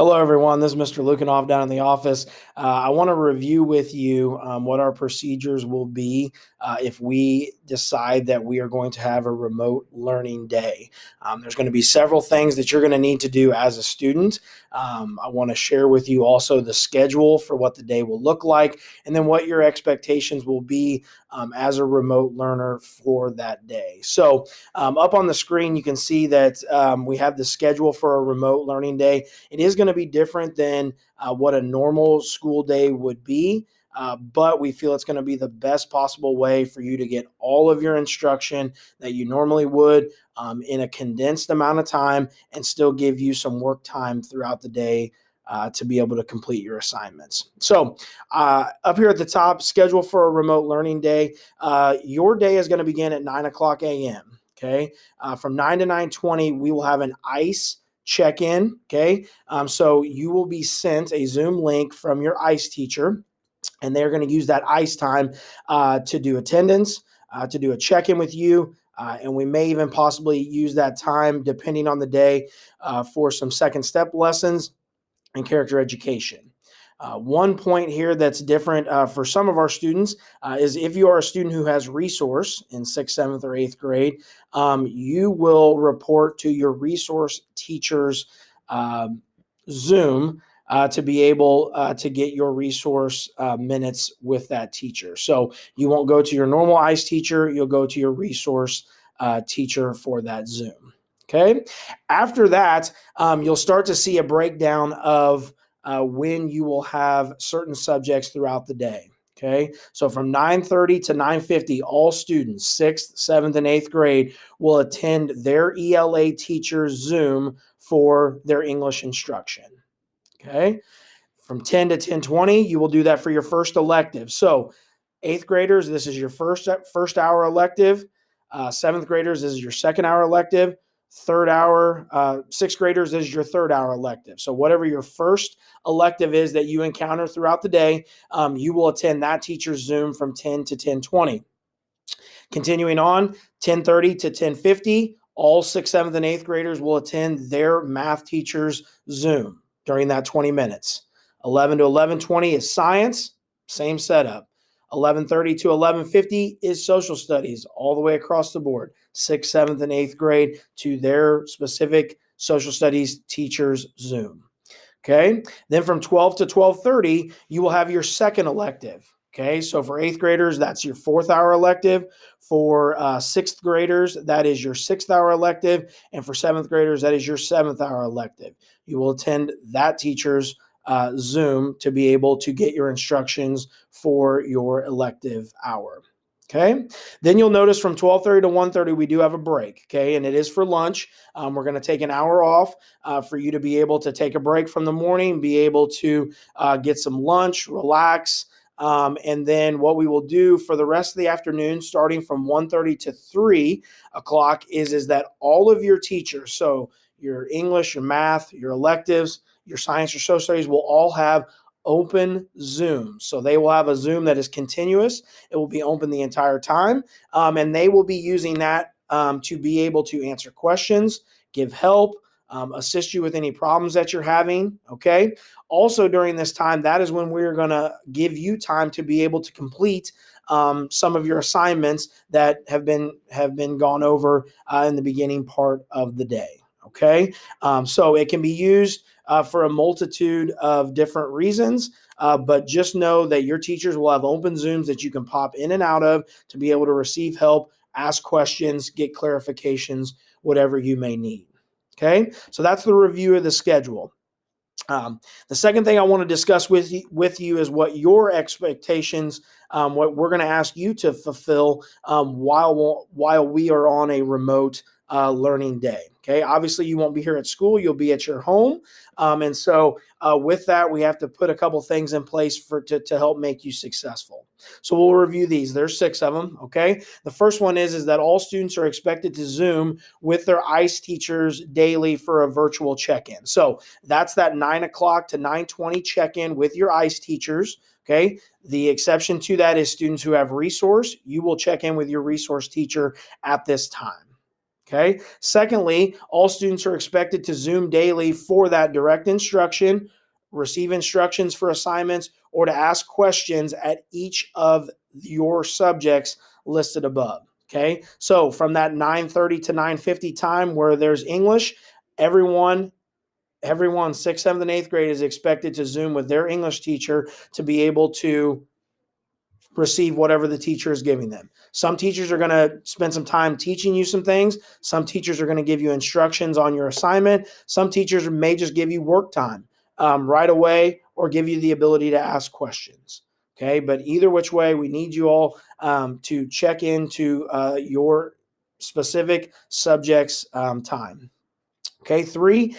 Hello, everyone. This is Mr. Lukanov down in the office. I want to review with you what our procedures will be if we decide that we are going to have a remote learning day. There's going to be several things that you're going to need to do as a student. I want to share with you also the schedule for what the day will look like, and then what your expectations will be as a remote learner for that day. So up on the screen, you can see that we have the schedule for a remote learning day. It is going to be different than what a normal school day would be, but we feel it's going to be the best possible way for you to get all of your instruction that you normally would in a condensed amount of time and still give you some work time throughout the day to be able to complete your assignments. So up here at the top, schedule for a remote learning day. Your day is going to begin at 9 o'clock a.m. Okay, from 9 to 9:20, we will have an ICE check-in. Okay, so you will be sent a Zoom link from your ICE teacher, and they're going to use that ICE time to do attendance, to do a check-in with you. And we may even possibly use that time, depending on the day, for some second step lessons and character education. One point here that's different for some of our students is if you are a student who has resource in 6th, 7th, or 8th grade, you will report to your resource teacher's Zoom to be able to get your resource minutes with that teacher. So you won't go to your normal ICE teacher, you'll go to your resource teacher for that Zoom. Okay. After that, you'll start to see a breakdown of when you will have certain subjects throughout the day. Okay, so from 9:30 to 9:50, all students, 6th, 7th, and 8th grade, will attend their ELA teacher's Zoom for their English instruction. Okay, from 10 to 10:20, you will do that for your first elective. So 8th graders, this is your first hour elective. 7th graders, this is your second hour elective. Third hour, 6th graders, this is your third hour elective. So whatever your first elective is that you encounter throughout the day, you will attend that teacher's Zoom from 10 to 10:20. Continuing on, 10:30 to 10:50, all 6th, 7th, and 8th graders will attend their math teacher's Zoom during that 20 minutes. 11 to 11:20 is science, same setup. 11:30 to 11:50 is social studies, all the way across the board. 6th, 7th, and 8th grade to their specific social studies teacher's Zoom. Okay. Then from 12 to 12:30, you will have your second elective. Okay. So for 8th graders, that's your 4th hour elective. For 6th graders, that is your 6th hour elective. And for 7th graders, that is your 7th hour elective. You will attend that teacher's Zoom to be able to get your instructions for your elective hour. Okay. Then you'll notice from 12:30 to 1:30, we do have a break. Okay. And it is for lunch. We're going to take an hour off for you to be able to take a break from the morning, be able to get some lunch, relax. And then what we will do for the rest of the afternoon, starting from 1:30 to 3 o'clock, is that all of your teachers, so your English, your math, your electives, your science, your social studies, will all have open Zoom. So they will have a Zoom that is continuous. It will be open the entire time. And they will be using that to be able to answer questions, give help, assist you with any problems that you're having. Okay. Also during this time, that is when we're going to give you time to be able to complete some of your assignments that have been gone over in the beginning part of the day. Okay. So it can be used for a multitude of different reasons, but just know that your teachers will have open Zooms that you can pop in and out of to be able to receive help, ask questions, get clarifications, whatever you may need. Okay, so that's the review of the schedule. The second thing I want to discuss with you is what your expectations, what we're going to ask you to fulfill while we are on a remote learning day. Okay, obviously you won't be here at school, you'll be at your home. And so with that, we have to put a couple things in place to help make you successful. So we'll review these. There's 6 of them. Okay, the first one is that all students are expected to Zoom with their ICE teachers daily for a virtual check-in. So that's that 9 o'clock to 9:20 check-in with your ICE teachers. Okay, the exception to that is students who have resource. You will check in with your resource teacher at this time. Okay. Secondly, all students are expected to Zoom daily for that direct instruction, receive instructions for assignments, or to ask questions at each of your subjects listed above. Okay. So from that 9:30 to 9:50 time where there's English, everyone 6th, 7th, and 8th grade is expected to Zoom with their English teacher to be able to receive whatever the teacher is giving them. Some teachers are going to spend some time teaching you some things. Some teachers are going to give you instructions on your assignment. Some teachers may just give you work time right away or give you the ability to ask questions. Okay, but either which way, we need you all to check into your specific subject's time. Okay, 3,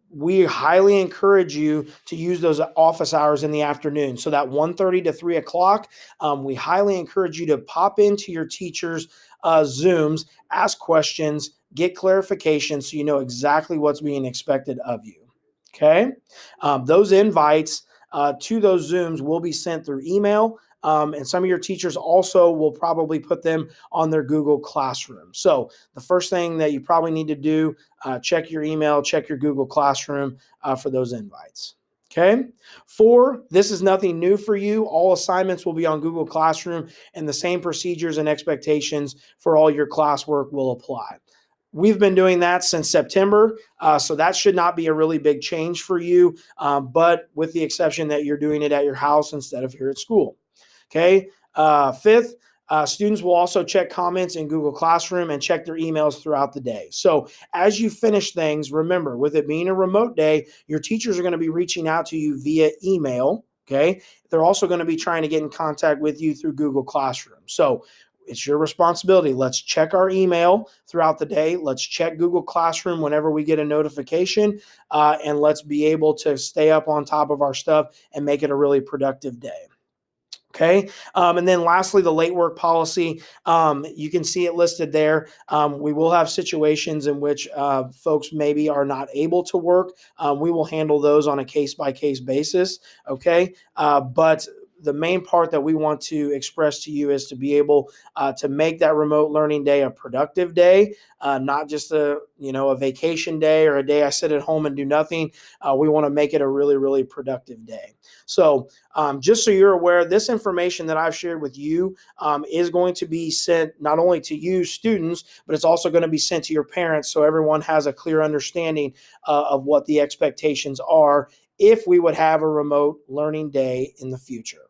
we highly encourage you to use those office hours in the afternoon. So that 1:30 to 3 o'clock, we highly encourage you to pop into your teacher's Zooms, ask questions, get clarification so you know exactly what's being expected of you. Okay, those invites to those Zooms will be sent through email. And some of your teachers also will probably put them on their Google Classroom. So the first thing that you probably need to do, check your email, check your Google Classroom for those invites. Okay. 4, this is nothing new for you. All assignments will be on Google Classroom, and the same procedures and expectations for all your classwork will apply. We've been doing that since September, so that should not be a really big change for you, but with the exception that you're doing it at your house instead of here at school. Okay. 5th, students will also check comments in Google Classroom and check their emails throughout the day. So as you finish things, remember, with it being a remote day, your teachers are going to be reaching out to you via email. Okay. They're also going to be trying to get in contact with you through Google Classroom. So it's your responsibility. Let's check our email throughout the day. Let's check Google Classroom whenever we get a notification, and let's be able to stay up on top of our stuff and make it a really productive day. Okay. And then lastly, the late work policy, you can see it listed there. We will have situations in which folks maybe are not able to work. We will handle those on a case-by-case basis. Okay. But the main part that we want to express to you is to be able to make that remote learning day a productive day, not just a vacation day or a day I sit at home and do nothing. We want to make it a really, really productive day. So just so you're aware, this information that I've shared with you is going to be sent not only to you students, but it's also going to be sent to your parents so everyone has a clear understanding of what the expectations are if we would have a remote learning day in the future.